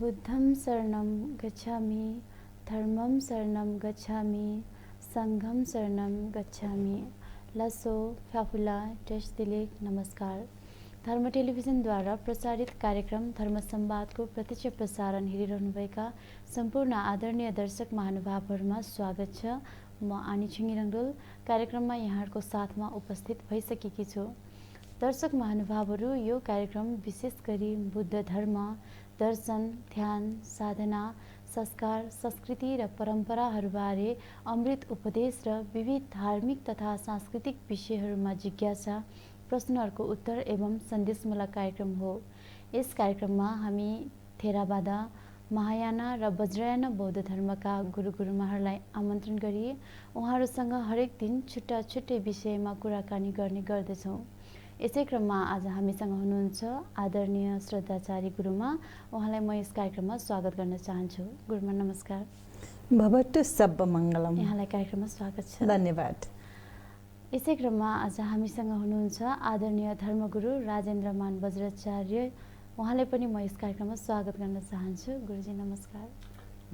बुद्धं शरणं गच्छामि, धर्मं शरणं गच्छामि, संघं शरणं गच्छामि। लसो फ्याफुला टेस्ट दिलेक नमस्कार। धर्म टेलिभिजनद्वारा प्रसारित कार्यक्रम धर्म संवादको प्रत्यक्ष प्रसारण हेरिरहनुभएका सम्पूर्ण आदरणीय दर्शक महानुभावहरूमा स्वागत छ। म आनी छिङिरङ्डोल कार्यक्रममा यहाँहरूको साथमा उपस्थित भइसकेकी छु। दर्शक महानुभावहरू, यो कार्यक्रम विशेष गरी बुद्ध धर्म, दर्शन, ध्यान, साधना, संस्कार, संस्कृति र परम्पराहरूबारे अमृत उपदेश र विविध धार्मिक तथा सांस्कृतिक विषयहरूमा जिज्ञासा, प्रश्नहरूको उत्तर एवं सन्देशमूलक कार्यक्रम हो। यस कार्यक्रममा हामी थेरावादा, महायाना र वज्रयाना बौद्ध धर्मका गुरुमाहरूलाई आमन्त्रण गरी उहाँहरूसँग हरेक दिन छुट्टा छुट्टै विषयमा कुराकानी गर्ने गर्दछौँ। यसै क्रममा आज हामीसँग हुनुहुन्छ आदरणीय श्रद्धाचार्य गुरुमा। उहाँलाई म यस कार्यक्रममा स्वागत गर्न चाहन्छु। गुरुमा नमस्कार। भवतु सब मङ्गलम। यहाँलाई कार्यक्रममा स्वागत छ। धन्यवाद। यसै क्रममा आज हामीसँग हुनुहुन्छ आदरणीय धर्मगुरु राजेन्द्रमान वज्राचार्य। उहाँलाई पनि म यस कार्यक्रममा स्वागत गर्न चाहन्छु। गुरुजी नमस्कार।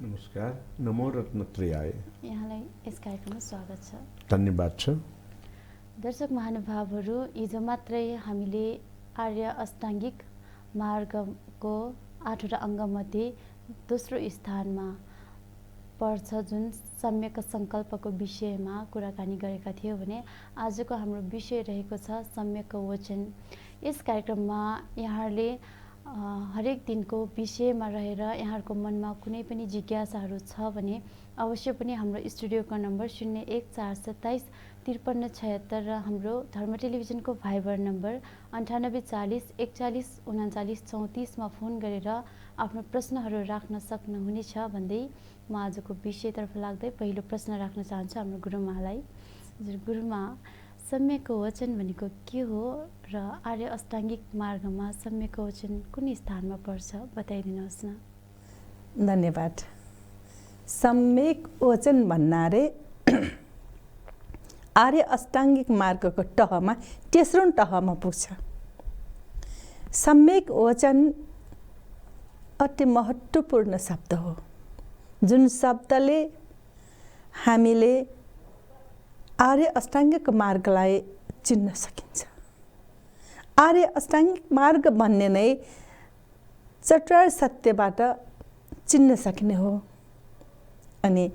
नमस्कार। नमो रत्नत्रयाय। यहाँलाई यस कार्यक्रममा स्वागत छ। धन्यवाद छ। दर्शक महानुभावहरू, हिजो मात्रै हामीले आर्य अष्टाङ्गिक मार्गको 8वटा अङ्गमध्ये दोस्रो स्थानमा पर्छ जुन सम्यक सङ्कल्पको विषयमा कुराकानी गरेका थियौँ भने आजको हाम्रो विषय रहेको छ सम्यक वचन। यस कार्यक्रममा यहाँहरूले हरेक दिनको विषयमा रहेर यहाँहरूको मनमा कुनै पनि जिज्ञासाहरू छ भने अवश्य पनि हाम्रो स्टुडियोको नम्बर 0147275376 र हाम्रो धर्म टेलिभिजनको भाइबर नम्बर 9840413934 मा फोन गरेर आफ्नो प्रश्नहरू राख्न सक्नुहुनेछ भन्दै म आजको विषयतर्फ लाग्दै पहिलो प्रश्न राख्न चाहन्छु हाम्रो गुरुमालाई। हजुर गुरुमा, सम्यक वचन भनेको के हो र आर्य अष्टाङ्गिक मार्गमा सम्यक वचन कुन स्थानमा पर्छ बताइदिनुहोस् न। धन्यवाद। सम्यक वचन भन्नाले आर्य अष्टाङ्गिक मार्गको तहमा तेस्रो तहमा पुग्छ। सम्यक वचन अति महत्त्वपूर्ण शब्द हो जुन शब्दले हामीले आर्य अष्टाङ्गिक मार्गलाई चिन्न सकिन्छ। आर्य अष्टाङ्गिक मार्ग भन्ने नै चतुर सत्यबाट चिन्न सकिने हो। अनि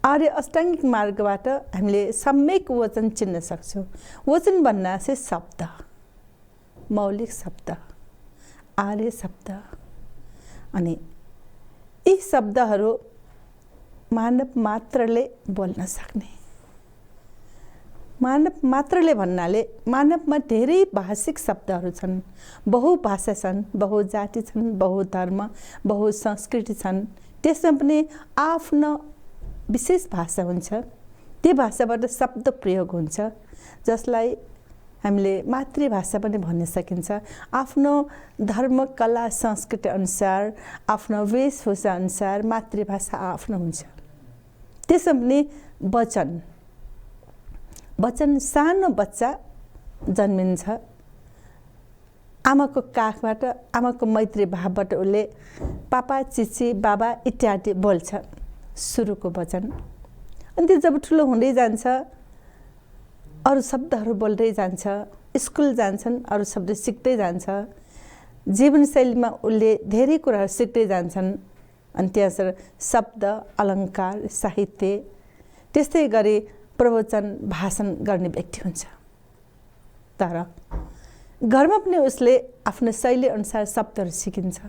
आर्य अष्टाङ्गिक मार्गबाट हामीले सम्यक वचन चिन्न सक्छौँ। वचन भन्नाले शब्द, मौलिक शब्द, आर्य शब्द। अनि यी शब्दहरू मानव मात्रले बोल्न सक्ने। मानव मात्रले भन्नाले मानवमा धेरै भाषिक शब्दहरू छन्, बहुभाषा छन्, बहुजाति छन्, बहुधर्म, बहुसंस्कृति छन्। त्यसमा पनि आफ्नो विशेष भाषा हुन्छ। त्यो भाषाबाट शब्द प्रयोग हुन्छ जसलाई हामीले मातृभाषा पनि भन्न सकिन्छ। आफ्नो धर्म, कला, संस्कृति अनुसार, आफ्नो वेशभूषा अनुसार मातृभाषा आफ्नो हुन्छ। त्यसमा पनि वचन सानो बच्चा जन्मिन्छ, आमाको काखबाट, आमाको मैत्री भावबाट उसले पापा, चिची, बाबा इत्यादि बोल्छ, सुरुको वचन। अनि त्यो जब ठुलो हुँदै जान्छ अरू शब्दहरू बोल्दै जान्छ, स्कुल जान्छन्, अरू शब्द सिक्दै जान्छ, जीवनशैलीमा उसले धेरै कुराहरू सिक्दै जान्छन्। अनि त्यहाँ शब्द, अलङ्कार, साहित्य, त्यस्तै गरी प्रवचन, भाषण गर्ने व्यक्ति हुन्छ। तर घरमा पनि उसले आफ्नो शैली अनुसार शब्दहरू सिकिन्छ,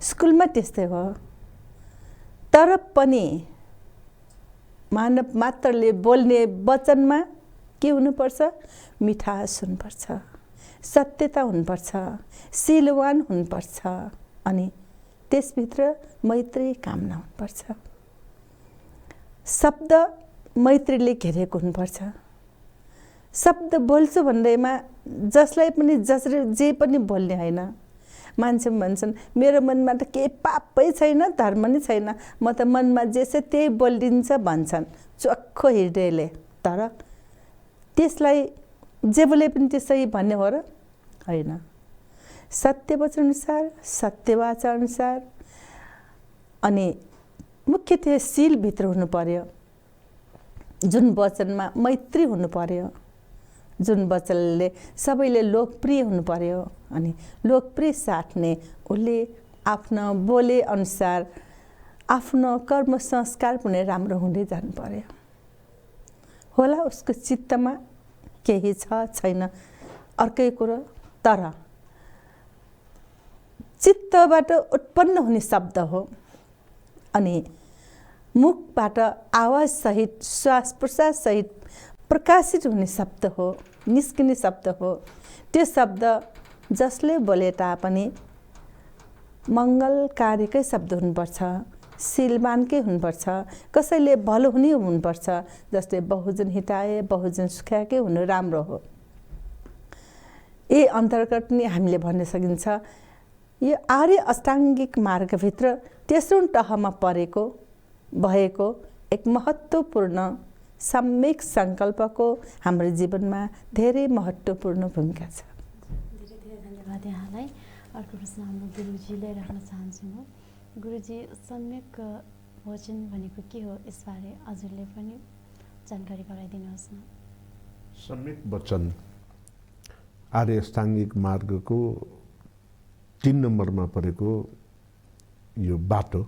स्कुलमा त्यस्तै हो। तर पनि मानव मात्रले बोल्ने वचनमा के हुनुपर्छ? मिठास हुनुपर्छ, सत्यता हुनुपर्छ, शीलवान हुनुपर्छ, अनि त्यसभित्र मैत्री कामना हुनुपर्छ। शब्द मैत्रीले घेरेको हुनुपर्छ। शब्द बोल्छु भन्दैमा जसलाई पनि जे पनि बोल्ने होइन। मान्छे भन्छन् मेरो मनमा त केही पापै छैन, धर्म नै छैन, म त मनमा जे छ त्यही बोलिदिन्छ भन्छन् चोखो हृदयले। तर त्यसलाई जे बोले पनि त्यसै भन्ने हो र? होइन। सत्य वचन अनुसार, सत्य वाचा अनुसार अनि मुख्यतया शीलभित्र हुनु पर्यो, जुन वचनमा मैत्री हुनु पर्यो, जुन वचनले सबैले लोकप्रिय हुनु पर्यो। अनि लोकप्रिय साट्ने उसले आफ्नो बोले अनुसार आफ्नो कर्म संस्कार पनि राम्रो हुँदै जानु पर्यो। होला उसको चित्तमा केही छ छैन अर्कै कुरो, तर चित्तबाट उत्पन्न हुने शब्द हो अनि मुखबाट आवाज सहित श्वास प्रश्वास सहित प्रकाशित हुने शब्द हो, निस्किने शब्द हो। त्यो शब्द जसले बोले तापनि मङ्गलकारीकै शब्द हुनुपर्छ, शीलवानकै हुनुपर्छ, कसैले भलो हुने हुनुपर्छ। जस्तै बहुजन हिताए बहुजन सुखाएकै हुनु राम्रो हो। यही अन्तर्गत नै हामीले भन्न सकिन्छ यो आर्य अष्टाङ्गिक मार्गभित्र तेस्रो तहमा परेको भएको एक महत्त्वपूर्ण सम्यक सङ्कल्पको हाम्रो जीवनमा धेरै महत्त्वपूर्ण भूमिका छ। धेरै धेरै धन्यवाद यहाँलाई। अर्को प्रश्न हाम्रो गुरुजीलाई राख्न चाहन्छु म। गुरुजी, सम्यक वचन भनेको के हो यसबारे हजुरले पनि जानकारी गराइदिनुहोस् न। सम्यक वचन आर्य अष्टाङ्गिक मार्गको 3 नम्बरमा परेको यो बाटो,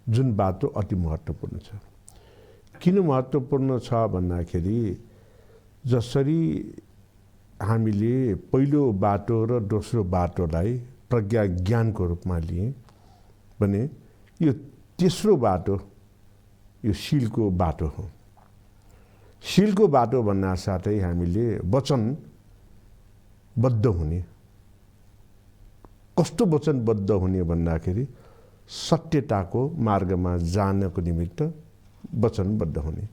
जुन बाटो अति महत्त्वपूर्ण छ। किन महत्त्वपूर्ण छ भन्दाखेरि जसरी हामीले पहिलो बाटो र दोस्रो बाटोलाई प्रज्ञा ज्ञानको रूपमा लिए भने यो तेस्रो बाटो यो शीलको बाटो हो। शीलको बाटो भन्ना साथै हामीले वचनबद्ध हुने। कस्तो वचनबद्ध हुने भन्दाखेरि सत्यताको मार्गमा जानको निमित्त वचनबद्ध हुने,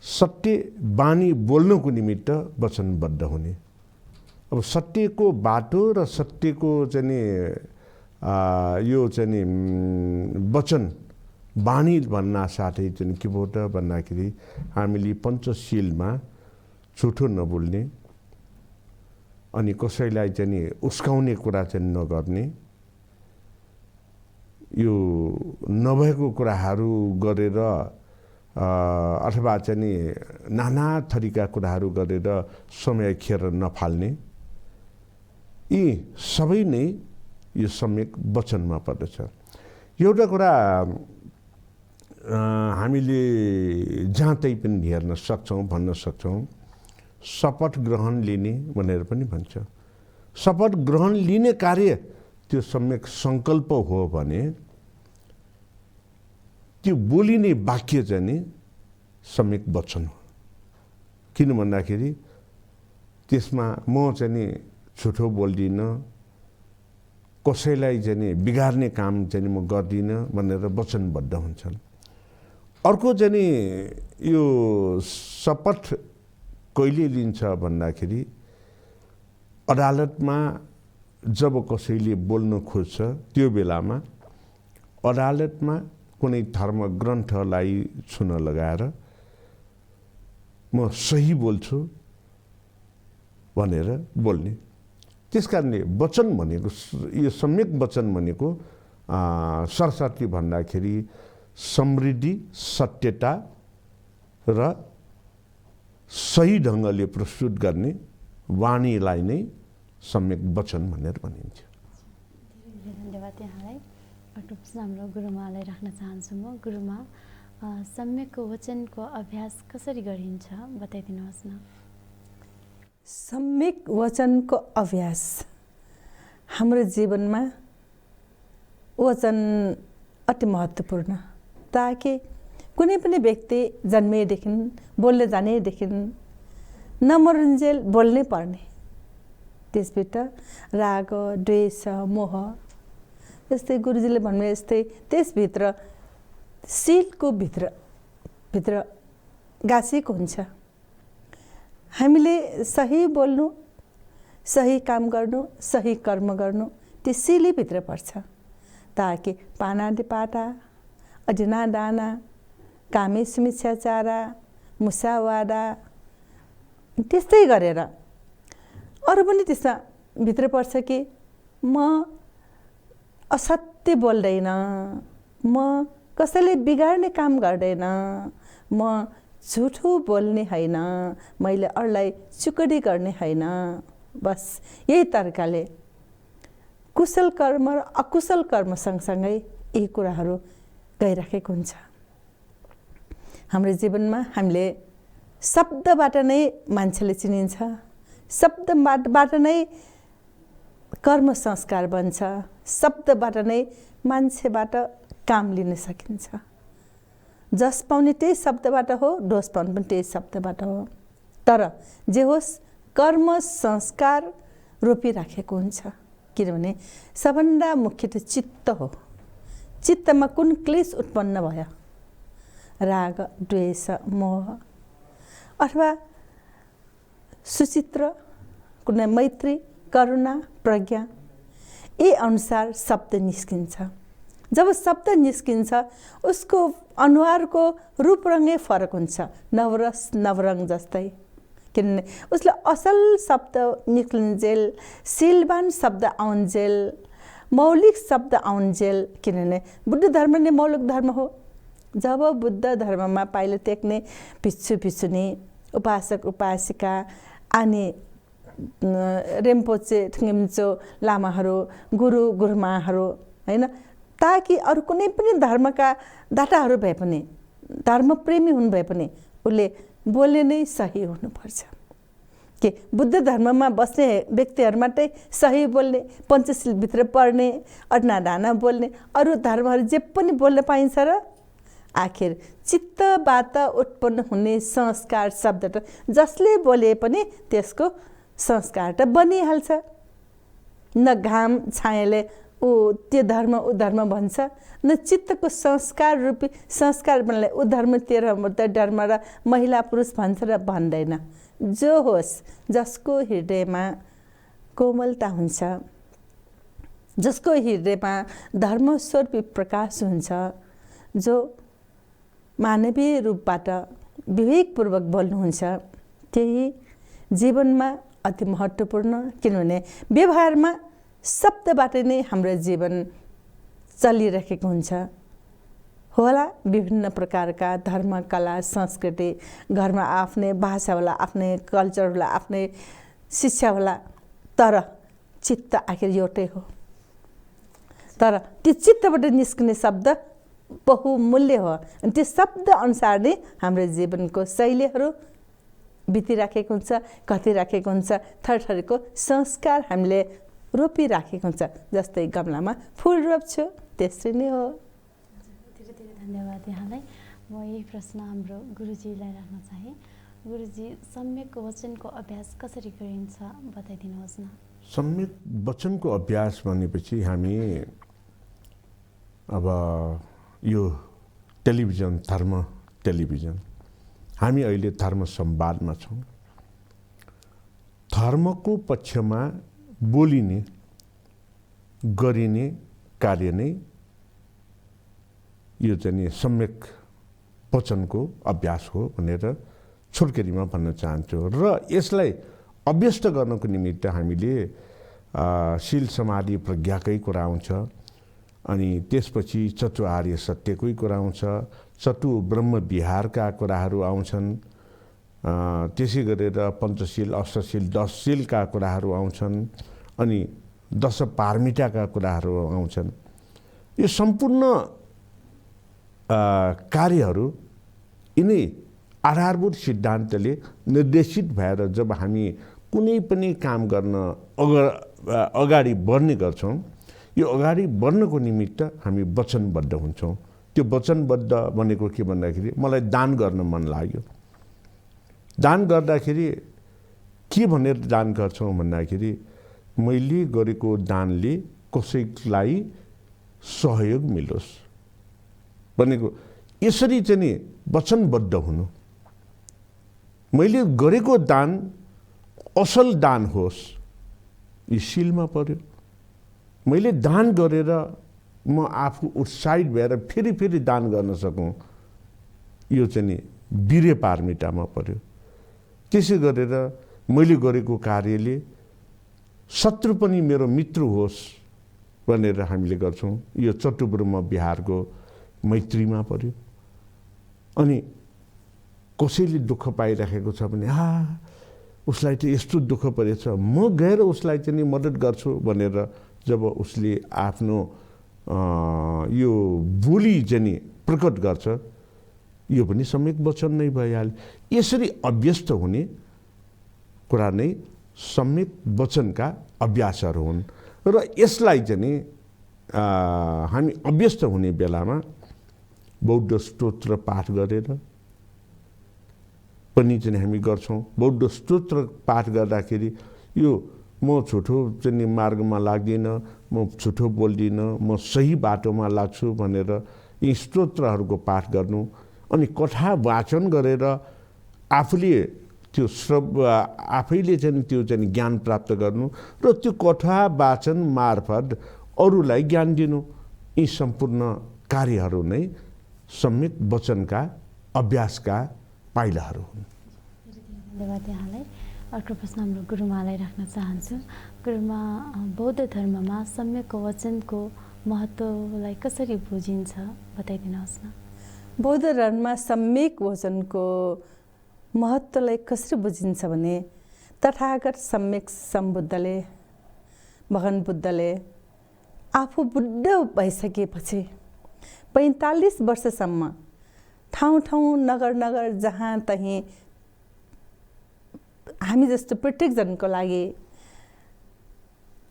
सत्य बानी बोल्नको निमित्त वचनबद्ध हुने। अब सत्यको बाटो र सत्यको चाहिँ यो चाहिँ वचन बानी भन्ना साथै चाहिँ के भयो त भन्दाखेरि हामीले पञ्चशीलमा झुठो नबोल्ने अनि कसैलाई चाहिँ उस्काउने कुरा चाहिँ नगर्ने, यो नभएको कुराहरू गरेर अथवा चाहिँ नाना थरीका कुराहरू गरेर समय खेर नफाल्ने, यी सबै नै यो सम्यक वचनमा पर्दछ। एउटा कुरा हामीले जहाँतै पनि हेर्न सक्छौँ, भन्न सक्छौँ, शपथ ग्रहण लिने भनेर पनि भन्छ। शपथ ग्रहण लिने कार्य त्यो सम्यक सङ्कल्प हो भने त्यो बोलिने वाक्य चाहिँ नि सम्यक वचन हो। किन भन्दाखेरि त्यसमा म चाहिँ नि झुठो बोल्दिनँ, कसैलाई चाहिँ नि बिगार्ने काम चाहिँ म गर्दिनँ भनेर वचनबद्ध हुन्छन्। अर्को चाहिँ नि यो शपथ कहिले लिन्छ भन्दाखेरि अदालतमा जब कसैले बोल्न खोज्छ त्यो बेलामा अदालतमा कुनै धर्म ग्रन्थलाई छुन लगाएर म सही बोल्छु भनेर बोल्ने। त्यसकारणले वचन भनेको यो सम्यक वचन भनेको सरस्वती भन्दाखेरि समृद्धि, सत्यता र सही ढङ्गले प्रस्तुत गर्ने वाणीलाई नै सम्यक वचन भनेर भनिन्छ। धेरै धन्यवाद यहाँलाई। अर्को प्रश्न हाम्रो गुरुमालाई राख्न चाहन्छु म। गुरुमा, सम्यक वचनको अभ्यास कसरी गरिन्छ बताइदिनुहोस् न। सम्यक वचनको अभ्यास हाम्रो जीवनमा वचन अति महत्त्वपूर्ण, ताकि कुनै पनि व्यक्ति जन्मेदेखि बोल्न जानेदेखि नमरुन्जेल बोल्नै पर्ने। त्यसभित्र राग, द्वेष, मोह जस्तै गुरुजीले भन्नु जस्तै त्यसभित्र शीलको भित्र गाँसिएको हुन्छ। हामीले सही बोल्नु, सही काम गर्नु, सही कर्म गर्नु त्यो शीलभित्र पर्छ, ताकि पानातिपाता, अडिनादाना, कामे सुमिच्छाचारा, मुसावादा त्यस्तै गरेर अरू पनि त्यसमा भित्र पर्छ कि म असत सत्य बोल्दैन, म कसैले बिगार्ने काम गर्दैन, म झुठो बोल्ने होइन, मैले अरूलाई चुकडी गर्ने होइन। बस यही तरिकाले कुशल कर्म र अकुशल कर्म सँगसँगै यी कुराहरू गइराखेको हुन्छ। हाम्रो जीवनमा हामीले शब्दबाट नै मान्छेले चिनिन्छ, शब्दबाट नै कर्म संस्कार बन्छ, शब्दबाट नै मान्छेबाट काम लिन सकिन्छ। जस पाउने त्यही शब्दबाट हो, दोष पाउने पनि त्यही शब्दबाट हो। तर जे होस् कर्म संस्कार रोपिराखेको हुन्छ, किनभने सबभन्दा मुख्य त चित्त हो। चित्तमा कुन क्लेश उत्पन्न भयो, राग, द्वेष, मोह अथवा सुचित्र, कुनै मैत्री, करुणा, प्रज्ञा, यही अनुसार शब्द निस्किन्छ। जब शब्द निस्किन्छ उसको अनुहारको रूप रङै फरक हुन्छ, नवरस नवरङ जस्तै। किनभने उसले असल शब्द निक्लिन्जेल, शीलवान शब्द आउन्जेल, मौलिक शब्द आउन्जेल। किनभने बुद्ध धर्म नै मौलिक धर्म हो। जब बुद्ध धर्ममा पाइला टेक्ने भिक्षु भिक्षुनी, उपासक उपासिका अनि रेम्पोचे, थुङ्गिम्चो लामाहरू, गुरु गुरुमाहरू हैन, ताकि अरू कुनै पनि धर्मका दाताहरू भए पनि, धर्मप्रेमी हुनु भए पनि उसले बोले नै सही हुनुपर्छ। के बुद्ध धर्ममा बस्ने व्यक्तिहरू मात्रै सही बोल्ने, पञ्चशीलभित्र पढ्ने, अन्नदान बोल्ने, अरू धर्महरू जे पनि बोल्न पाइन्छ र? आखिर चित्तबाट उत्पन्न हुने संस्कार शब्द त जसले बोले पनि त्यसको संस्कार त बनिहाल्छ। न घाम छायाले ऊ त्यो धर्म ऊ धर्म भन्छ, न चित्तको संस्कार रूपी संस्कार बनले ऊ धर्म त्यो धर्म र महिला पुरुष भन्छ र भन्दैन। जो होस्, जसको हृदयमा कोमलता हुन्छ, जसको हृदयमा धर्मस्वरूपी प्रकाश हुन्छ, जो मानवीय रूपबाट विवेकपूर्वक बोल्नुहुन्छ, त्यही जीवनमा अति महत्त्वपूर्ण। किनभने व्यवहारमा शब्दबाट नै हाम्रो जीवन चलिरहेको हुन्छ होला। विभिन्न प्रकारका धर्म, कला, संस्कृति, घरमा आफ्नै भाषा होला, आफ्नै कल्चर होला, आफ्नै शिक्षा होला, तर चित्त आखिर एउटै हो। तर त्यो चित्तबाट निस्किने शब्द बहुमूल्य हो। अनि त्यो शब्द अनुसार नै हाम्रो जीवनको शैलीहरू बितिराखेको हुन्छ, घटिराखेको हुन्छ, थरथरीको संस्कार हामीले रोपिराखेको हुन्छ। जस्तै गमलामा फुल रोप्छु, त्यसरी नै हो। धेरै धेरै धन्यवाद यहाँलाई। म यही प्रश्न हाम्रो गुरुजीलाई राख्न चाहे। गुरुजी, सम्यक वचनको अभ्यास कसरी गरिन्छ बताइदिनुहोस् न। सम्यक वचनको अभ्यास भनेपछि हामी अब यो टेलिभिजन, धर्म टेलिभिजन, हामी अहिले धर्म संवादमा छौँ। धर्मको पक्षमा बोलिने गरिने कार्य नै यो चाहिँ सम्यक वचनको अभ्यास हो भनेर छोटकरीमा भन्न चाहन्छु। र यसलाई अभ्यस्त गर्नको निमित्त हामीले शील समाधि प्रज्ञाकै कुरा आउँछ, अनि त्यसपछि चतुर्आर्य सत्यकै कुरा आउँछ, चतु ब्रह्म विहारका कुराहरू आउँछन्, त्यसै गरेर पञ्चशील, अष्टशील, 10 शीलका कुराहरू आउँछन्, अनि 10 पारमिताका कुराहरू आउँछन्। यो सम्पूर्ण कार्यहरू यिनै आधारभूत सिद्धान्तले निर्देशित भएर जब हामी कुनै पनि काम गर्न अगाडि बढ्ने गर्छौँ, यो अगाडि बढ्नको निमित्त हामी वचनबद्ध हुन्छौँ। त्यो वचनबद्ध भनेको के भन्दाखेरि, मलाई दान गर्न मन लाग्यो। दान गर्दाखेरि के भनेर दान गर्छौँ भन्दाखेरि, मैले गरेको दानले कसैलाई सहयोग मिलोस् भनेको, यसरी चाहिँ नि वचनबद्ध हुनु। मैले गरेको दान असल दान होस्, यो शीलमा पर्यो। मैले दान गरेर म आफू उत्साहित भएर फेरि फेरि दान गर्न सकूँ, यो चाहिँ नि वीर्य पारमितामा पर्यो। त्यसै गरेर मैले गरेको कार्यले शत्रु पनि मेरो मित्र होस्, भनेर हामीले गर्छौँ। यो चतुब्रह्म बिहारको मैत्रीमा पर्यो। अनि कसैले दुःख पाइराखेको छ भने उसलाई त यस्तो दुःख परेछ, म गएर उसलाई चाहिँ नि मद्दत गर्छु भनेर जब उसले आफ्नो यो बोली चाहिँ नि प्रकट गर्छ, यो पनि सम्यक वचन नै भइहाल्यो। यसरी अभ्यस्त हुने कुरा नै सम्यक वचनका अभ्यासहरू हुन्। र यसलाई चाहिँ नि हामी अभ्यस्त हुने बेलामा बौद्ध स्तोत्र पाठ गरेर पनि चाहिँ हामी गर्छौँ। बौद्ध स्तोत्र पाठ गर्दाखेरि यो म झुठो चाहिँ मार्गमा लाग्दिनँ, म झुठो बोल्दिनँ, म सही बाटोमा लाग्छु भनेर यी स्तोत्रहरूको पाठ गर्नु, अनि कथा वाचन गरेर आफूले त्यो आफैले चाहिँ त्यो चाहिँ ज्ञान प्राप्त गर्नु र त्यो कथा वाचन मार्फत अरूलाई ज्ञान दिनु, यी सम्पूर्ण कार्यहरू नै सम्यक वचनका अभ्यासका पाइलाहरू हुन्। धन्यवाद यहाँलाई। अर्को प्रश्न हाम्रो गुरुमालाई राख्न चाहन्छु। गुरुमा, बौद्ध धर्ममा सम्यक वचनको महत्त्वलाई कसरी बुझिन्छ बताइदिनुहोस् न। बौद्ध धर्ममा सम्यक वचनको महत्त्वलाई कसरी बुझिन्छ भने तथागत सम्यक सम्बुद्धले, भगवान बुद्धले आफू बुद्ध भइसकेपछि 45 वर्षसम्म ठाउँ ठाउँ नगर नगर जहाँ तहीँ हामी जस्तो प्रत्येकजनको लागि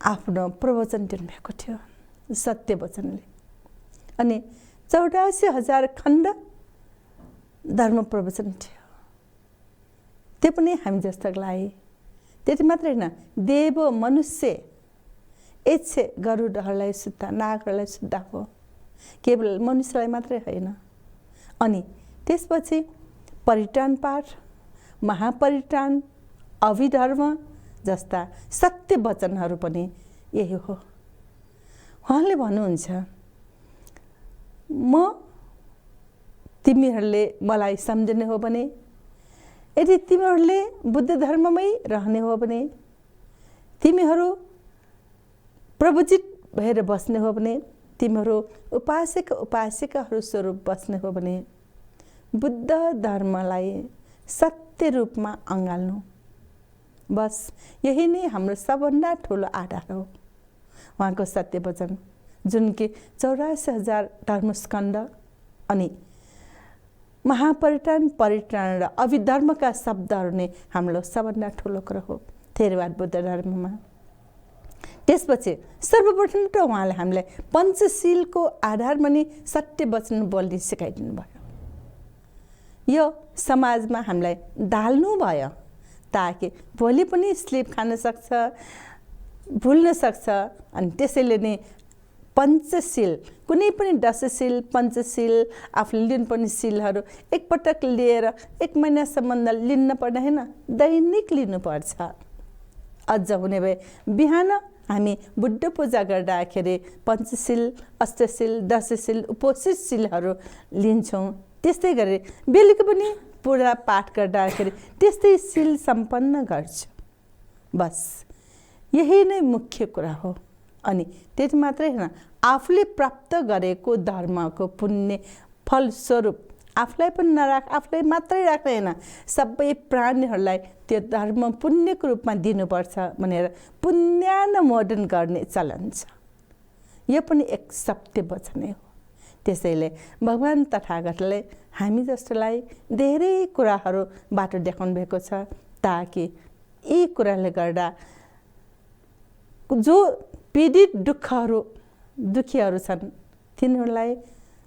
आफ्नो प्रवचन दिनुभएको थियो सत्य वचनले। अनि 84,000 खण्ड धर्म प्रवचन थियो। त्यो पनि हामी जस्ताको लागि। त्यति मात्रै होइन, देव मनुष्य एच्छे गरुडहरूलाई सुत्ता, नागहरूलाई सुत्ता हो, केवल मनुष्यलाई मात्रै होइन। अनि त्यसपछि परित्राण पाठ, महापरित्राण, अभिधर्म जस्ता सत्य वचनहरू पनि यही हो। उहाँले भन्नुहुन्छ, तिमीहरूले मलाई सम्झने हो भने, यदि तिमीहरूले बुद्ध धर्ममै रहने हो भने, तिमीहरू प्रवचित भएर बस्ने हो भने, तिमीहरू उपासक उपासिकाहरू स्वरूप बस्ने हो भने बुद्ध धर्मलाई सत्य रूपमा अँगाल्नु, बस यही नै हाम्रो सबभन्दा ठुलो आधार हो। उहाँको सत्य वचन जुन कि 84,000 धर्मस्कन्ध अनि महापरित्राण, परित्राण र अभिधर्मका शब्दहरू नै हाम्रो सबभन्दा ठुलो कुरो हो थेरवाद बुद्ध धर्ममा। त्यसपछि सर्वप्रथम त उहाँले हामीलाई पञ्चशीलको आधारमा नै सत्य वचन बोल्ने सिकाइदिनु भयो। यो समाजमा हामीलाई ढाल्नु भयो ताकि भोलि पनि स्लिप खान सक्छ, भुल्न सक्छ। अनि त्यसैले नै पञ्चशील, कुनै पनि दशशील, पञ्चशील, आफूले लिनुपर्ने शीलहरू एकपटक लिएर 1 महिनासम्म लिन्न पर्ने होइन, दैनिक लिनुपर्छ। अझ हुने भए बिहान हामी बुद्ध पूजा गर्दाखेरि पञ्चशील, अष्टशील, दशशील, उपोषितशीलहरू लिन्छौँ। त्यस्तै गरी बेलुका पनि पूजा पाठ गर्दाखेरि त्यस्तै शील सम्पन्न गर्छु। बस यही नै मुख्य कुरा हो। अनि त्यति मात्रै होइन, आफूले प्राप्त गरेको धर्मको पुण्य फलस्वरूप आफूलाई पनि आफूलाई मात्रै राख्ने होइन, सबै प्राणीहरूलाई त्यो धर्म पुण्यको रूपमा दिनुपर्छ भनेर पुण्यानुमोदन गर्ने चलन छ। यो पनि एक सत्य वचन हो। त्यसैले भगवान् तथागतले हामी जस्तोलाई धेरै कुराहरू बाटो देखाउनु भएको छ ताकि यी कुराले गर्दा जो पीडित दुखीहरू छन् तिनीहरूलाई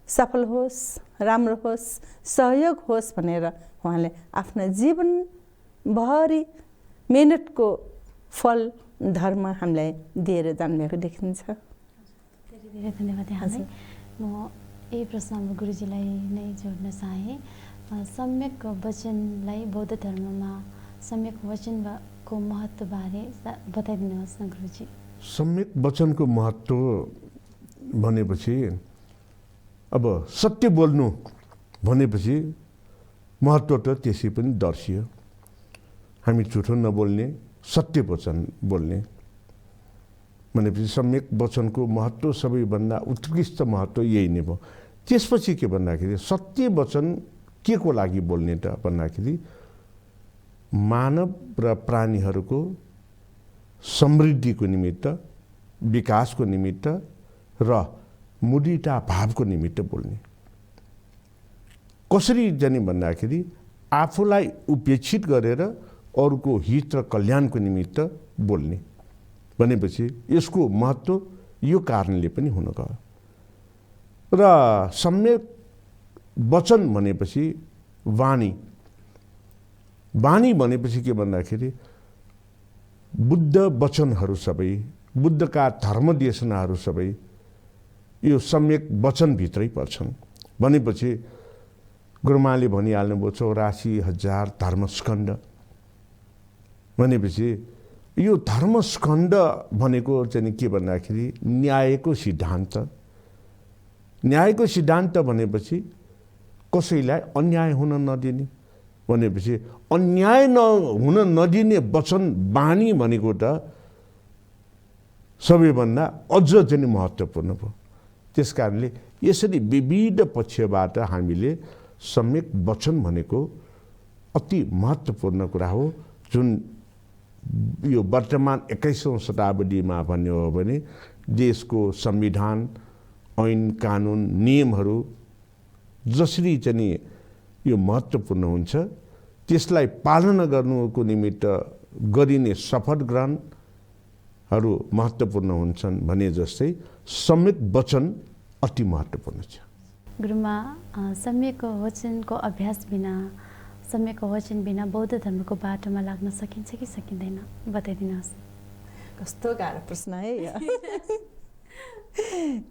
सफल होस्, राम्रो होस्, सहयोग होस् भनेर उहाँले आफ्नो जीवनभरि मेहनतको फल धर्म हामीलाई दिएर जानुभएको देखिन्छ। धेरै धेरै धन्यवाद यहाँलाई। म यही प्रश्न हाम्रो गुरुजीलाई नै जोड्न चाहेँ। सम्यक वचनलाई बौद्ध धर्ममा सम्यक वचनको महत्त्वबारे बताइदिनुहोस् न गुरुजी। सम्यक वचनको महत्त्व भनेपछि अब सत्य बोल्नु भनेपछि महत्त्व त त्यसै पनि दर्शियो। हामी झुठो नबोल्ने, सत्य वचन बोल्ने। भनेपछि सम्यक वचनको महत्त्व सबैभन्दा उत्कृष्ट महत्त्व यही नै भयो। त्यसपछि के भन्दाखेरि सत्य वचन के को लागि बोल्ने त भन्दाखेरि मानव र प्राणीहरूको समृद्धिको निमित्त, विकासको निमित्त र मुदिता भावको निमित्त बोल्ने। कसरी जाने भन्दाखेरि आफूलाई उपेक्षित गरेर अरूको हित र कल्याणको निमित्त बोल्ने भनेपछि यसको महत्त्व यो कारणले पनि हुन गयो। र सम्यक वचन भनेपछि वाणी। वाणी भनेपछि के भन्दाखेरि बुद्ध वचनहरू सबै, बुद्धका धर्मदेशनाहरू सबै यो सम्यक वचनभित्रै पर्छन्। भनेपछि गुरुमाले भनिहाल्नुभयो 84,000 धर्मस्कन्ध। भनेपछि यो धर्मस्कन्ध भनेको चाहिँ के भन्दाखेरि न्यायको सिद्धान्त। न्यायको सिद्धान्त भनेपछि कसैलाई अन्याय हुन नदिने, भनेपछि अन्याय हुन नदिने वचन बानी भनेको त सबैभन्दा अझ चाहिँ महत्त्वपूर्ण भयो। त्यस कारणले यसरी विविध पक्षबाट हामीले सम्यक वचन भनेको अति महत्त्वपूर्ण कुरा हो, जुन यो वर्तमान 21औं शताब्दीमा भन्ने हो भने देशको संविधान, ऐन कानुन, नियमहरू जसरी चाहिँ यो महत्त्वपूर्ण हुन्छ त्यसलाई पालना गर्नुको निमित्त गरिने शपथ ग्रहणहरू महत्त्वपूर्ण हुन्छन् भने जस्तै सम्यक वचन अति महत्त्वपूर्ण छ। गुरुमा, सम्यक वचनको अभ्यास बिना, सम्यक वचन बिना बौद्ध धर्मको बाटोमा लाग्न सकिन्छ कि सकिँदैन, बताइदिनुहोस्। कस्तो गाह्रो प्रश्न है यो।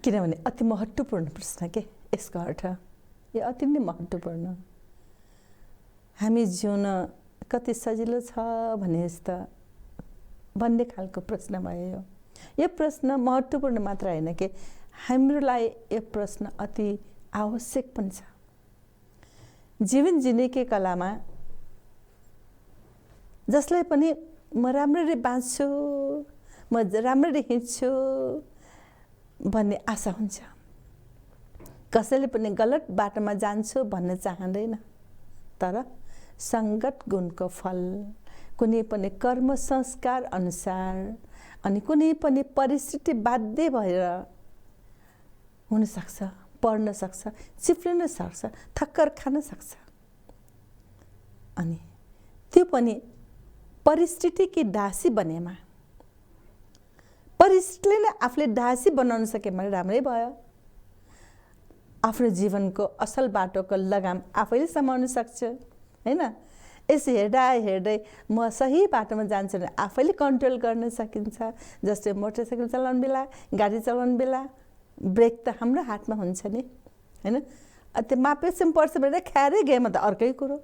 किनभने अति महत्त्वपूर्ण प्रश्न के यसको अर्थ यो अति नै महत्त्वपूर्ण। हामी जिउन कति सजिलो छ भने जस्तो भन्ने खालको प्रश्न भयो यो प्रश्न महत्त्वपूर्ण मात्र होइन कि हाम्रो लागि यो प्रश्न अति आवश्यक पनि छ। जीवन जिनेकै कलामा जसलाई पनि म राम्ररी बाँच्छु, म राम्ररी हिँड्छु भन्ने आशा हुन्छ। कसैले पनि गलत बाटोमा जान्छु भन्न चाहँदैन। तर सङ्गत गुणको फल कुनै पनि कर्म संस्कार अनुसार अनि कुनै पनि परिस्थिति बाध्य भएर हुन सक्छ, पढ्न सक्छ, चिप्लिन सक्छ, ठक्कर खान सक्छ। अनि त्यो पनि परिस्थितिकी दासी बनेमा, परिस्थितिले नै आफूले दासी बनाउन सके भने राम्रै भयो। आफ्नो जीवनको असल बाटोको लगाम आफैले समाउन सक्छ हैन। यसो हेर्दा हेर्दै म सही बाटोमा जान्छु भने आफैले कन्ट्रोल गर्न सकिन्छ। जस्तै मोटरसाइकल चलाउनु बेला, गाडी चलाउनु बेला ब्रेक त हाम्रो हातमा हुन्छ नि हैन। त्यो मापेसम्म पर्छ भने ख्यारै गएमा त अर्कै कुरो,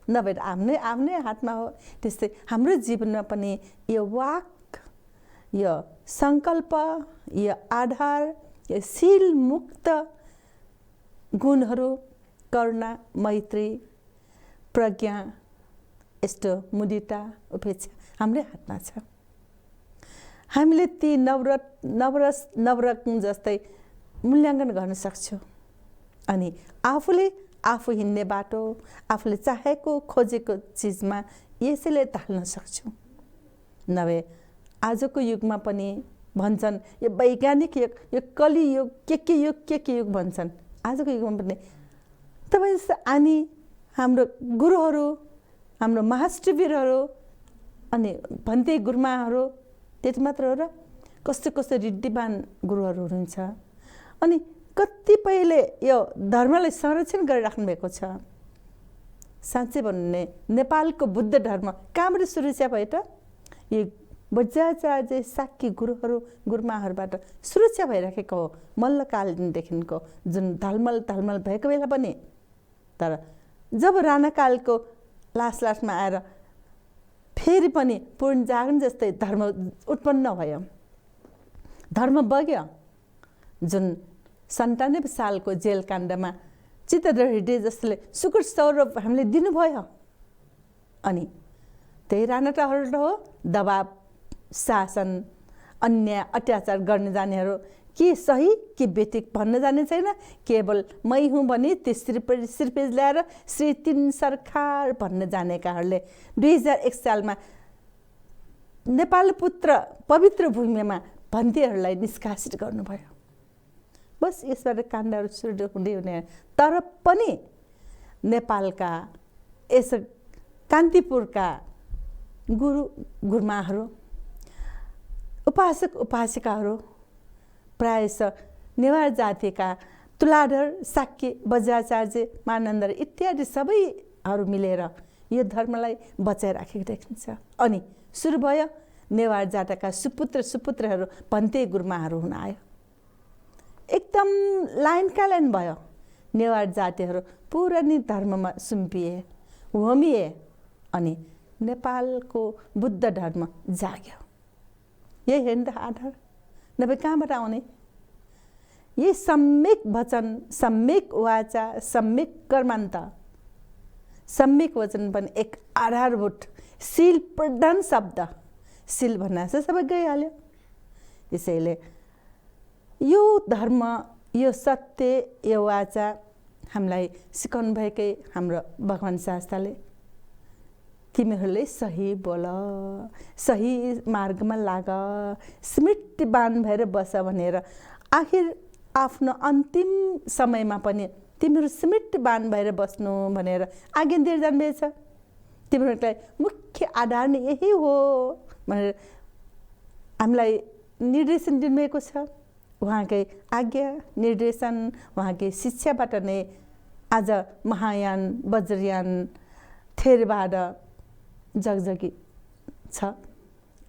नभए आफ्नै हातमा हो। त्यस्तै हाम्रो जीवनमा पनि यो वाक, यो सङ्कल्प, यो आधार, यो शील मुक्त गुणहरू करुणा, मैत्री, प्रज्ञा, यस्तो मुदिता, उपेक्षा हाम्रै हातमा छ। हामीले ती नवरत्न जस्तै मूल्याङ्कन गर्न सक्छौँ अनि आफूले आफू हिँड्ने बाटो, आफूले चाहेको खोजेको चिजमा यसैले ढाल्न सक्छौँ। नभए आजको युगमा पनि भन्छन् यो वैज्ञानिक युग, यो कलियुग, के युग भन्छन्। आजको युगमा पनि तपाईँ जस्तो अनि हाम्रो गुरुहरू, हाम्रो महाष्टवीरहरू अनि भन्ते गुरुमाहरू त्यति मात्र हो र? कस्तो कस्तो ऋद्धिमान गुरुहरू हुनुहुन्छ। अनि कतिपयले यो धर्मलाई संरक्षण गरिराख्नु भएको छ। साँच्चै भन्नु भने नेपालको बुद्ध धर्म कहाँबाट सुरक्षा भयो त? यो बज्राचार्य साक्की गुरुमाहरूबाट सुरक्षा भइराखेको हो मल्लकालदेखिको, जुन ढलमल भएको बेला पनि। तर जब राणाकालको लास्टमा आएर फेरि पनि पूर्ण जागरण जस्तै धर्म उत्पन्न भयो, धर्म बग्यो। जुन 97 सालको जेलकाण्डमा चित्तहरण हृदय जसले सुकुट सौरभ हामीले दिनुभयो। अनि त्यही राणाटाहरू हो दबाब, शासन अन्याय अत्याचार गर्ने जानेहरू के सही के बेठिक भन्न जाने छैन। केवल मै हुँ भने त्यो सिर्पेज ल्याएर श्री 3 सरकार भन्न जानेकाहरूले 2001 सालमा नेपाल पुत्र पवित्र भूमिमा भन्तीहरूलाई निष्कासित गर्नुभयो। बस यसबाट काण्डहरू सुरु हुँदै हुने। तर पनि नेपालका यस कान्तिपुरका गुरु गुरुमाहरू उपासक उपासिकाहरू प्रायः नेवार जातिका तुलाधर साक्य वज्राचार्य मानन्द इत्यादि सबैहरू मिलेर यो धर्मलाई बचाइराखेको देखिन्छ। अनि सुरु भयो नेवार जातका सुपुत्रहरू भन्ते गुरुमाहरू हुन आयो। एकदम लाइनका लाइन भयो। नेवार जातिहरू पुरानी धर्ममा सुम्पिए होमिए अनि नेपालको बुद्ध धर्म जाग्यो। यही हेर्नु त आधार नभए कहाँबाट आउने? यही सम्यक वचन सम्यक वाचा सम्यक कर्मान्त सम्यक वचन पनि एक आधारभूत शील प्रधान शब्द। शील भन्नाले सबै गइहाल्यो। यसैले यो धर्म यो सत्य यो वाचा हामीलाई सिकाउनु भएकै हाम्रो भगवान शास्त्रले तिमीहरूले सही बोल सही मार्गमा लाग स्मृतिवान भएर बस भनेर आखिर आफ्नो अन्तिम समयमा पनि तिमीहरू स्मृतिवान भएर बस्नु भनेर आज्ञा दिएर जानुभएछ। तिमीहरूलाई मुख्य आधार नै यही हो भनेर हामीलाई निर्देशन दिनुभएको छ। उहाँकै आज्ञा निर्देशन उहाँकै शिक्षाबाट नै आज महायान वज्रयान थेरवाद जगजगी छ।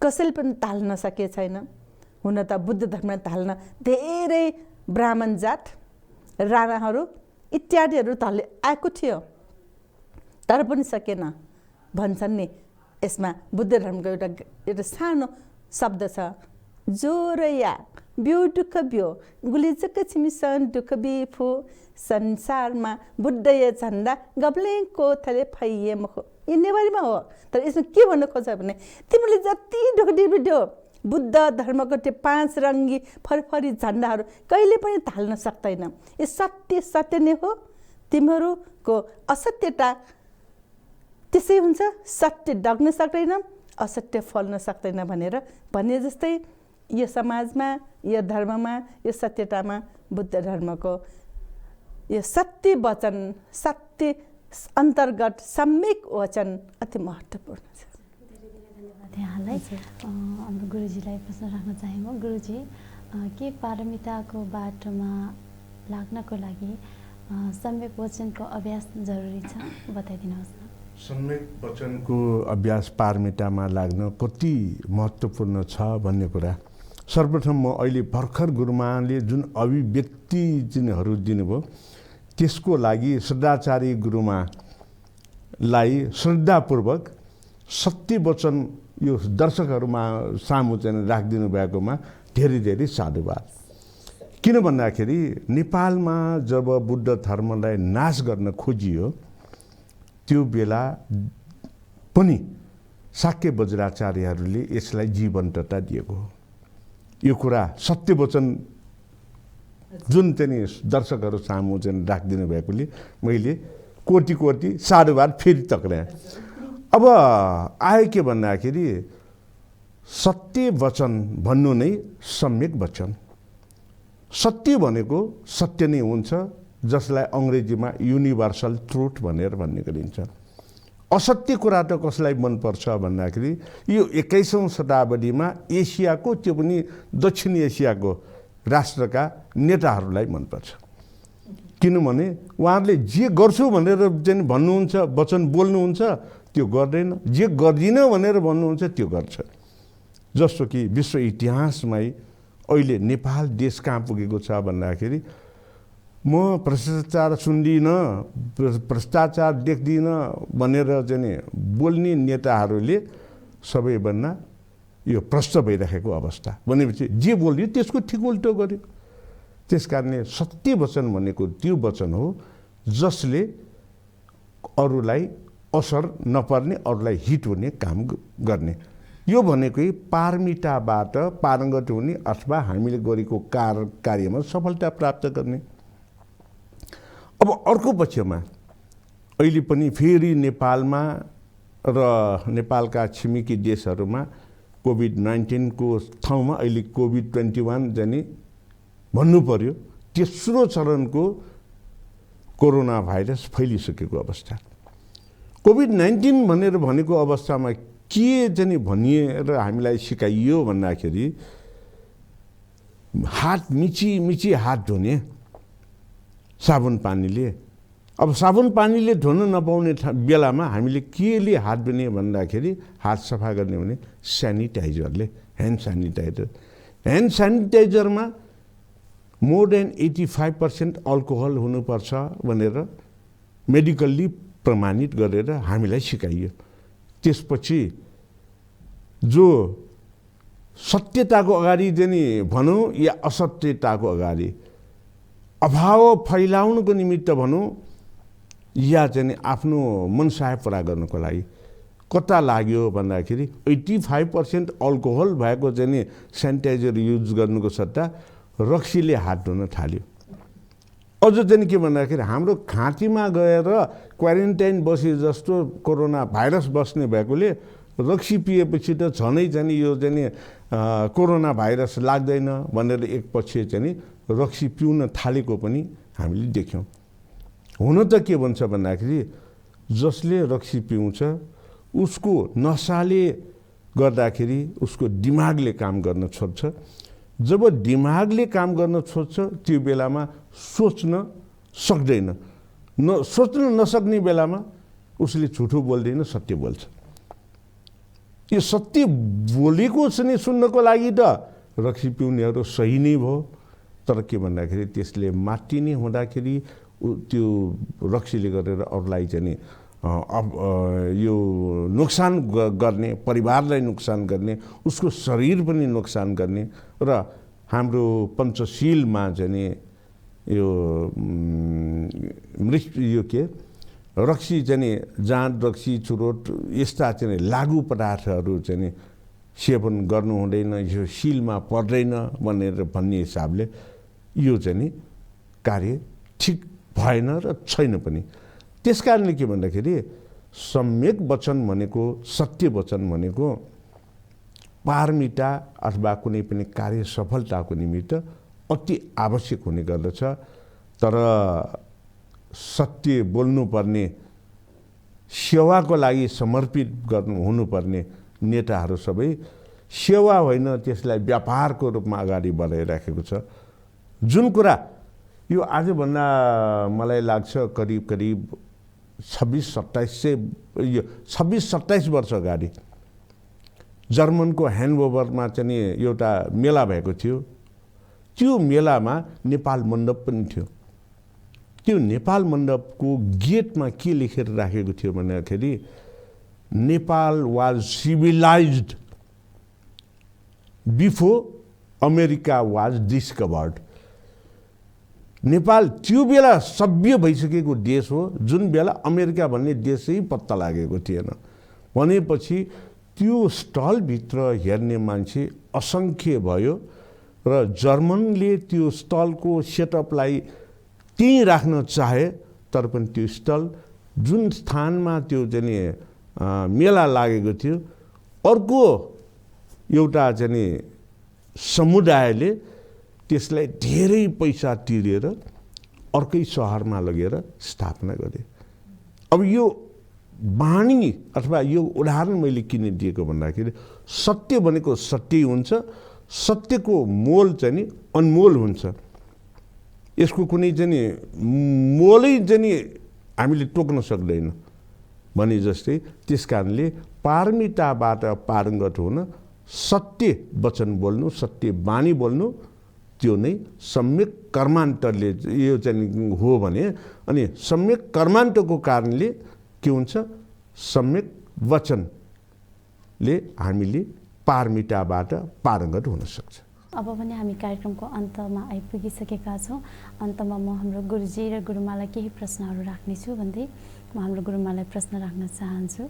कसैले पनि ताल्न सके छैन। हुन त बुद्ध धर्म ताल्न धेरै ब्राह्मण जात राणाहरू इत्यादिहरू तले आएको थियो तर पनि सकेन। भन्छन् नि यसमा बुद्ध धर्मको एउटा सानो शब्द छ जोरया ब्यो दुःख ब्यो गुलिचक छिमिसन दुःख बिफो संसारमा बुद्धय झन्डा गब्लेको थले फैए मुख। यो नेवारीमा हो तर यसमा के भन्नु खोज्छ भने तिमीले जति दुःख दियो बुद्ध धर्मको त्यो 5 रङ्गी फरफरी झन्डाहरू कहिले पनि थाल्न सक्दैन। यो सत्य सत्य नै हो। तिमीहरूको असत्यता त्यसै हुन्छ। सत्य डग्न सक्दैन असत्य फल्न सक्दैन भनेर भने जस्तै यो समाजमा यो धर्ममा यो सत्यतामा बुद्ध धर्मको यो सत्य वचन सत्य अन्तर्गत सम्यक वचन अति महत्त्वपूर्ण छ। यहाँलाई हाम्रो गुरुजीलाई प्रश्न राख्न चाहे म। गुरुजी के पारमिताको बाटोमा लाग्नको लागि सम्यक वचनको अभ्यास जरुरी छ बताइदिनुहोस् न। सम्यक वचनको अभ्यास पारमितामा लाग्न कति महत्त्वपूर्ण छ भन्ने कुरा सर्वप्रथम म अहिले भर्खर गुरुमाले जुन अभिव्यक्ति जिनहरू दिनुभयो त्यसको लागि श्रद्धाचार्य गुरुमालाई श्रद्धापूर्वक सत्य वचन यो दर्शकहरूमा सामु चाहिँ राखिदिनु भएकोमा धेरै धेरै साधुवाद। किन भन्दाखेरि नेपालमा जब बुद्ध धर्मलाई नाश गर्न खोजियो त्यो बेला पनि शाक्य वज्राचार्यहरूले यसलाई जीवन्तता दिएको हो। यो कुरा सत्य वचन जुन चाहिँ दर्शकहरू सामु चाहिँ राखिदिनु भएकोले मैले कोटि कोटि साधुवाद फेरि तक्राएँ। अब आयो के भन्दाखेरि सत्य वचन भन्नु नै सम्यक वचन। सत्य भनेको सत्य नै हुन्छ जसलाई अङ्ग्रेजीमा युनिभर्सल ट्रुथ भनेर भन्ने गरिन्छ। असत्य कुरा त कसलाई मनपर्छ भन्दाखेरि यो 21औं शताब्दीमा एसियाको त्यो पनि दक्षिण एसियाको राष्ट्रका नेताहरूलाई मनपर्छ। किनभने उहाँहरूले जे गर्छु भनेर चाहिँ भन्नुहुन्छ वचन बोल्नुहुन्छ त्यो गर्दैन, जे गर्दिन भनेर भन्नुहुन्छ त्यो गर्छ। जस्तो कि विश्व इतिहासमै अहिले नेपाल देश कहाँ पुगेको छ भन्दाखेरि म भ्रष्टाचार सुन्दिनँ भ्रष्टाचार देख्दिनँ भनेर चाहिँ बोल्ने नेताहरूले सबैभन्दा यो भ्रष्ट भइरहेको अवस्था भनेपछि जे बोल्यो त्यसको ठिक उल्टो गर्यो। त्यस कारणले सत्य वचन भनेको त्यो वचन हो जसले अरूलाई असर नपर्ने अरूलाई हिट हुने काम गर्ने। यो भनेकै पारमिताबाट पारङ्गत हुने अथवा हामीले गरेको कार्यमा सफलता प्राप्त गर्ने। अब अर्को पक्षमा अहिले पनि फेरि नेपालमा र नेपालका छिमेकी देशहरूमा कोभिड-19 को ठाउँमा अहिले कोभिड-21 जाने भन्नु पर्यो तेस्रो चरणको कोरोना भाइरस फैलिसकेको अवस्था। कोभिड-19 भनेर भनेको अवस्थामा के चाहिँ भनिएर हामीलाई सिकाइयो भन्दाखेरि हात मिची हात धुने साबुन पानीले। अब साबुन पानीले धुन नपाउने बेलामा हामीले केले हात धुने भन्दाखेरि हात सफा गर्ने भने स्यानिटाइजरले, ह्यान्ड स्यानिटाइजर। ह्यान्ड स्यानिटाइजरमा मोर देन 85% अल्कोहल हुनुपर्छ भनेर मेडिकल्ली प्रमाणित गरेर हामीलाई सिकाइयो। त्यसपछि जो सत्यताको अगाडि चाहिँ भनौँ या असत्यताको अगाडि अभाव फैलाउनुको निमित्त भनौँ या चाहिँ आफ्नो मनसाय पुरा गर्नको लागि कता लाग्यो भन्दाखेरि 85% अल्कोहल भएको चाहिँ सेनिटाइजर युज गर्नुको सट्टा रक्सीले हात धुन थाल्यो। अझ चाहिँ के भन्दाखेरि हाम्रो घाँटीमा गएर क्वारेन्टाइन बसे जस्तो कोरोना भाइरस बस्ने भएकोले रक्सी पिएपछि त झनै चाहिँ यो चाहिँ कोरोना भाइरस लाग्दैन भनेर एकपछि चाहिँ रक्सी पिउन थालेको पनि हामीले देख्यौँ। हुन त के भन्छ भन्दाखेरि जसले रक्सी पिउँछ उसको नसाले गर्दाखेरि उसको दिमागले काम गर्न छोड्छ। जब दिमागले काम गर्न छोड्छ त्यो बेलामा सोच्न सक्दैन। सोच्न नसक्ने बेलामा उसले झुठो बोल्दैन, सत्य बोल्छ। यो सत्य बोलेको चाहिँ सुन्नको लागि त रक्सी पिउनेहरू सही नै भयो, तर के भन्दाखेरि त्यसले मात्तिने हुँदाखेरि त्यो रक्सीले गरेर अरूलाई चाहिँ यो नोक्सान गर्ने, परिवारलाई नोक्सान गर्ने, उसको शरीर पनि नोक्सान गर्ने र हाम्रो पञ्चशीलमा चाहिँ यो यो के रक्सी चाहिँ जाँड, रक्सी, चुरोट यस्ता चाहिँ लागु पदार्थहरू चाहिँ सेवन गर्नु हुँदैन, यो शीलमा पर्दैन भनेर भन्ने हिसाबले यो चाहिँ कार्य ठिक भएन र छैन पनि। त्यस कारणले के भन्दाखेरि सम्यक वचन भनेको, सत्य वचन भनेको पारमिता अथवा कुनै पनि कार्य सफलताको निमित्त अति आवश्यक हुने गर्दछ। तर सत्य बोल्नुपर्ने, सेवाको लागि समर्पित हुनुपर्ने नेताहरू सबै सेवा होइन त्यसलाई व्यापारको रूपमा अगाडि बढाइराखेको छ। जुन कुरा यो आजभन्दा मलाई लाग्छ करिब 26-27 वर्ष अगाडि जर्मनको ह्यानोभरमा चाहिँ एउटा मेला भएको थियो। त्यो मेलामा नेपाल मण्डप पनि थियो। त्यो नेपाल मण्डपको गेटमा के लेखेर राखेको थियो भन्दाखेरि Nepal was civilized before America was discovered. Nepal त्यो बेला सभ्य भइसकेको देश हो जुन बेला अमेरिका भन्ने देशै पत्ता लागेको थिएन। भनेपछि त्यो स्टलभित्र हेर्ने मान्छे असङ्ख्य भयो र जर्मनले त्यो स्टलको सेटअपलाई त्यहीँ राख्न चाहे, तर पनि त्यो स्टल जुन स्थानमा त्यो चाहिँ मेला लागेको थियो अर्को एउटा चाहिँ समुदायले त्यसलाई धेरै पैसा तिरेर अर्कै सहरमा लगेर स्थापना गरे। अब यो बानी अथवा यो उदाहरण मैले किन दिएको भन्दाखेरि सत्य भनेको सत्य हुन्छ, सत्यको मोल चाहिँ अनमोल हुन्छ। यसको कुनै चाहिँ मोलै चाहिँ हामीले तोक्न सक्दैन भने जस्तै। त्यस कारणले पारमिताबाट पारङ्गत हुन सत्य वचन बोल्नु, सत्य बानी बोल्नु, त्यो नै सम्यक कर्मान्तरले यो चाहिँ हो भने, अनि सम्यक कर्मान्तको कारणले के हुन्छ, सम्यक वचनले हामीले पारमिताबाट पारङ्गत हुन सक्छ। अब पनि हामी कार्यक्रमको अन्तमा आइपुगिसकेका छौँ। अन्तमा म हाम्रो गुरुजी र गुरुमालाई केही प्रश्नहरू राख्नेछु भन्दै म हाम्रो गुरुमालाई प्रश्न राख्न चाहन्छु।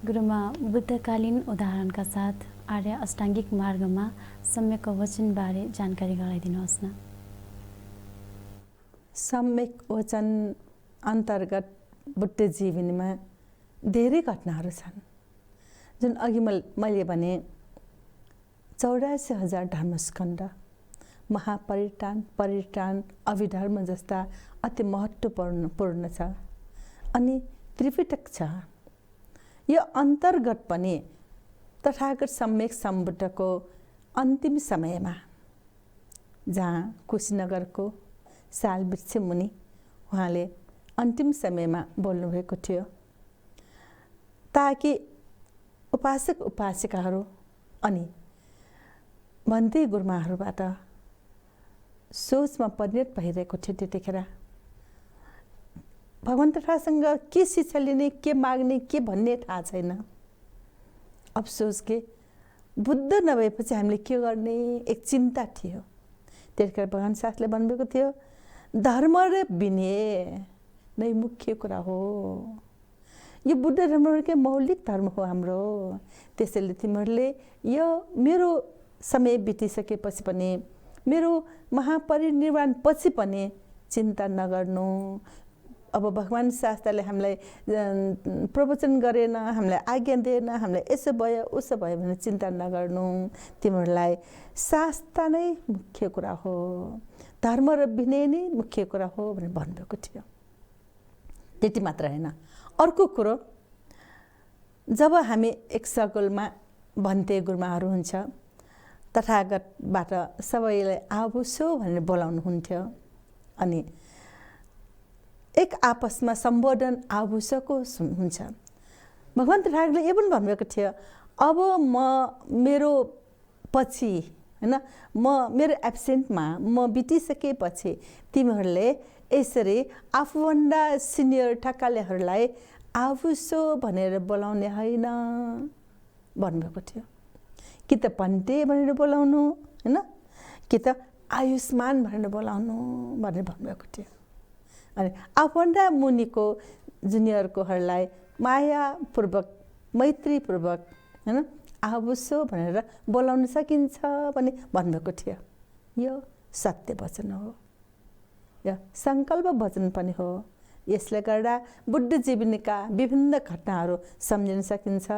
गुरुमा, बुद्धकालीन उदाहरणका साथ आर्य अष्टाङ्गिक मार्गमा सम्यक वचनबारे जानकारी गराइदिनुहोस् न। सम्यक वचन अन्तर्गत बुद्ध जीवनीमा धेरै घटनाहरू छन्, जुन अघि मैले भने 84,000 धर्मस्कन्ध, महापरित्राण, परित्राण, अभिधर्म जस्ता अति महत्त्वपूर्ण छ। अनि त्रिपिटक छ। यो अन्तर्गत पनि तथागत सम्यक सम्बुद्धको अन्तिम समयमा, जहाँ कुशीनगरको सालवृक्ष मुनि उहाँले अन्तिम समयमा बोल्नुभएको थियो, ताकि उपासक उपासिकाहरू अनि भन्ते गुरुमाहरूबाट सोचमा परिणत भइरहेको थियो। त्यतिखेर भगवान् तथासँग के शिक्षा लिने, के माग्ने, के भन्ने थाहा छैन। अफसोस के बुद्ध नभएपछि हामीले के गर्ने एक चिन्ता थियो। त्यतिखेर भगवान् शास्त्रले भन्नुभएको थियो, धर्म र विनय नै मुख्य कुरा हो। यो बुद्ध धर्मकै मौलिक धर्म हो हाम्रो। त्यसैले तिमीहरूले यो मेरो समय बितिसकेपछि पनि, मेरो महापरिनिर्वाण पछि पनि चिन्ता नगर्नु। अब भगवान् शास्त्रले हामीलाई प्रवचन गरेन, हामीलाई आज्ञा दिएन, हामीलाई यसो भयो उसो भयो भने चिन्ता नगर्नु। तिमीहरूलाई शास्त्र नै मुख्य कुरा हो, धर्म र विनय नै मुख्य कुरा हो भनेर भन्नुभएको थियो। त्यति मात्र होइन, अर्को कुरो, जब हामी एक सर्कलमा भन्ते गुरुमाहरू हुन्छ, तथागतबाट सबैलाई आबुसो भनेर बोलाउनुहुन्थ्यो। अनि एक आपसमा सम्बोधन आबुसोको हुन्छ। भगवान् तथागतले यो पनि भन्नुभएको थियो, अब म मेरो पछि होइन, म मेरो एब्सेन्टमा म बितिसकेपछि तिमीहरूले यसरी आफूभन्दा सिनियर ठक्कालेहरूलाई आफूसो भनेर बोलाउने होइन भन्नुभएको थियो। कि त पन्टे भनेर बोलाउनु होइन, कि त आयुष्मान भनेर बोलाउनु भनेर भन्नुभएको थियो। अनि आफूभन्दा मुनिको जुनियरकोहरूलाई मायापूर्वक, मैत्रीपूर्वक होइन आबुसो भनेर बोलाउन सकिन्छ भने भन्नुभएको थियो। यो सत्य वचन हो, यो सङ्कल्प वचन पनि हो। यसले गर्दा बुद्ध जीवनीका विभिन्न घटनाहरू सम्झिन सकिन्छ।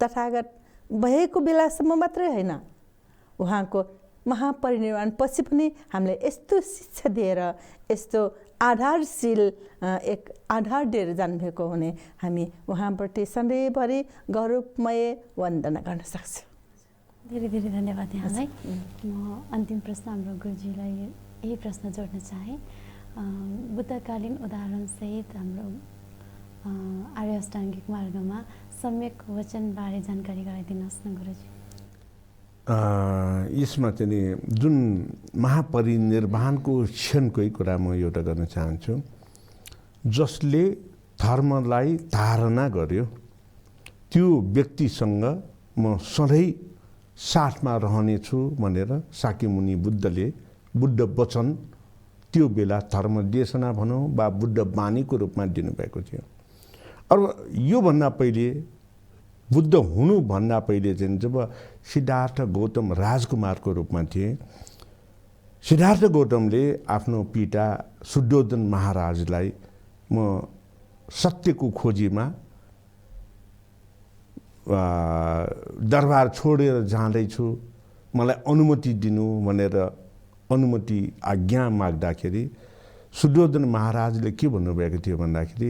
तथागत भएको बेलासम्म मात्रै होइन, उहाँको महापरिनिर्वाण पछि पनि हामीलाई यस्तो शिक्षा दिएर, यस्तो आधारशील एक आधार दिएर जानुभएको हुने हामी उहाँप्रति सधैँभरि गौरवमय वन्दना गर्न सक्छौँ। धेरै धेरै धन्यवाद यहाँलाई। म अन्तिम प्रश्न हाम्रो गुरुजीलाई यही प्रश्न जोड्न चाहेँ। बुद्धकालीन उदाहरणसहित हाम्रो आर्य अष्टाङ्गिक मार्गमा सम्यक वचनबारे जानकारी गराइदिनुहोस् न गुरुजी। यसमा चाहिँ जुन महापरिनिर्वाणको क्षणकै कुरा म एउटा गर्न चाहन्छु। जसले धर्मलाई धारणा गर्यो त्यो व्यक्तिसँग म सधैँ साथमा रहनेछु भनेर शाक्यमुनि बुद्धले बुद्ध वचन त्यो बेला धर्म देशना भनौँ वा बुद्ध बानीको रूपमा दिनुभएको थियो। अब योभन्दा पहिले, बुद्ध हुनुभन्दा पहिले चाहिँ जब सिद्धार्थ गौतम राजकुमारको रूपमा थिए, सिद्धार्थ गौतमले आफ्नो पिता शुद्धोधन महाराजलाई म सत्यको खोजीमा दरबार छोडेर जाँदैछु, मलाई अनुमति दिनु भनेर अनुमति आज्ञा माग्दाखेरि शुद्धोधन महाराजले के भन्नुभएको थियो भन्दाखेरि,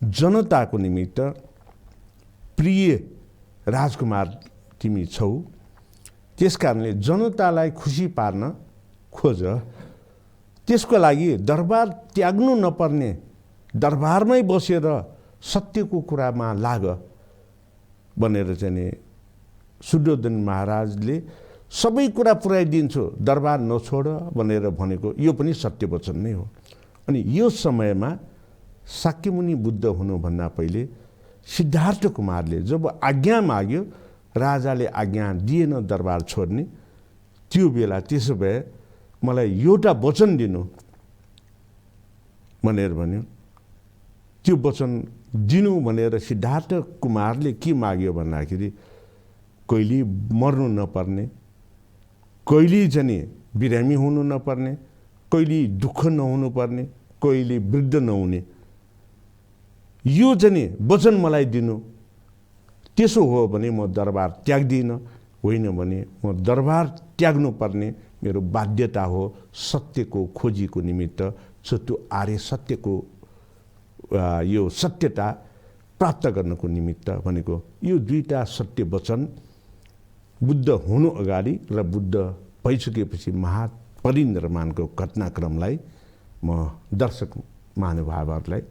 जनताको निमित्त प्रिय राजकुमार तिमी छौ, त्यस कारणले जनतालाई खुसी पार्न खोज, त्यसको लागि दरबार त्याग्नु नपर्ने, दरबारमै बसेर सत्यको कुरामा लाग भनेर चाहिँ शुद्धोधन महाराजले सबै कुरा पुर्याइदिन्छु, दरबार नछोड भनेर भनेको यो पनि सत्य वचन नै हो। अनि यो समयमा शाक्यमुनि बुद्ध हुनुभन्दा पहिले सिद्धार्थ कुमारले जब आज्ञा माग्यो, राजाले आज्ञा दिएन दरबार छोड्ने, त्यो बेला त्यसो भए मलाई एउटा वचन दिनु भनेर भन्यो। त्यो वचन दिनु भनेर सिद्धार्थ कुमारले के माग्यो भन्दाखेरि कहिले मर्नु नपर्ने, कहिले चाहिँ बिरामी हुनु नपर्ने, कहिले दुःख नहुनु पर्ने, कहिले वृद्ध नहुने, यो चाहिँ वचन मलाई दिनु। त्यसो हो भने म दरबार त्याग्दिनँ, होइन भने म दरबार त्याग्नु पर्ने मेरो बाध्यता हो सत्यको खोजीको निमित्त, त्यो आर्य सत्यको यो सत्यता प्राप्त गर्नको निमित्त भनेको यो दुईटा सत्य वचन बुद्ध हुनु अगाडि र बुद्ध भइसकेपछि महापरिनिर्वाणको घटनाक्रमलाई म दर्शक महानुभावहरूलाई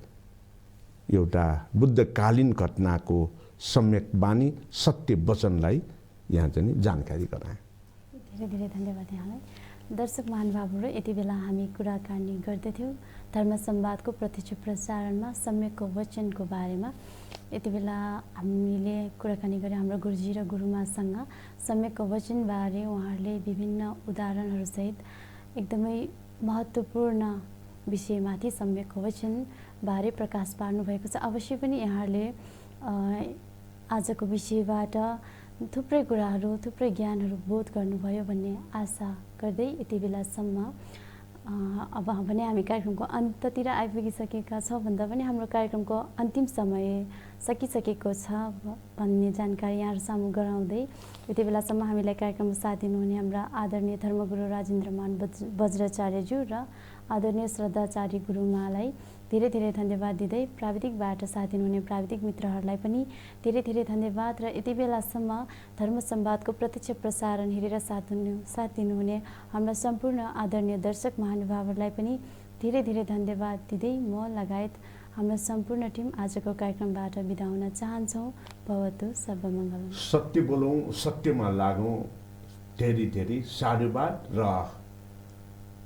एउटा बुद्धकालीन घटनाको सम्यक बानी सत्य वचनलाई यहाँ चाहिँ जानकारी गराएँ। धेरै धेरै धन्यवाद यहाँलाई। दर्शक महानुभावहरू, यति बेला हामी कुराकानी गर्दैथ्यौँ धर्म संवादको प्रत्यक्ष प्रसारणमा सम्यकको वचनको बारेमा। यति बेला हामीले कुराकानी गरे हाम्रो गुरुजी र गुरुमासँग सम्यकको वचनबारे उहाँहरूले विभिन्न उदाहरणहरूसहित एकदमै महत्त्वपूर्ण विषयमाथि सम्यकको वचनबारे प्रकाश पार्नुभएको छ। अवश्य पनि यहाँहरूले आजको विषयबाट थुप्रै कुराहरू, थुप्रै ज्ञानहरू बोध गर्नुभयो भन्ने आशा गर्दै यति बेलासम्म अब भने हामी कार्यक्रमको अन्ततिर आइपुगिसकेका छौँ भन्दा पनि हाम्रो कार्यक्रमको अन्तिम समय सकिसकेको छ भन्ने जानकारी यहाँहरू सामु गराउँदै यति बेलासम्म हामीलाई कार्यक्रममा साथ दिनुहुने हाम्रा आदरणीय धर्मगुरु राजेन्द्रमान वज्राचार्यज्यू र आदरणीय श्रद्धाचार्य गुरुमालाई धेरै धेरै धन्यवाद दिँदै प्राविधिकबाट साथ दिनुहुने प्राविधिक मित्रहरूलाई पनि धेरै धेरै धन्यवाद र यति बेलासम्म धर्म संवादको प्रत्यक्ष प्रसारण हेरेर साथ दिनुहुने हाम्रा सम्पूर्ण आदरणीय दर्शक महानुभावहरूलाई पनि धेरै धेरै धन्यवाद दिँदै म लगायत हाम्रो सम्पूर्ण टिम आजको कार्यक्रमबाट बिदा हुन चाहन्छौँ। भवतु सर्वमङ्गलम। सत्य बोलौँ, सत्यमा लागौँ। धेरै धेरै साधुवाद र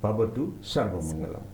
भवतु सर्वमङ्गलम।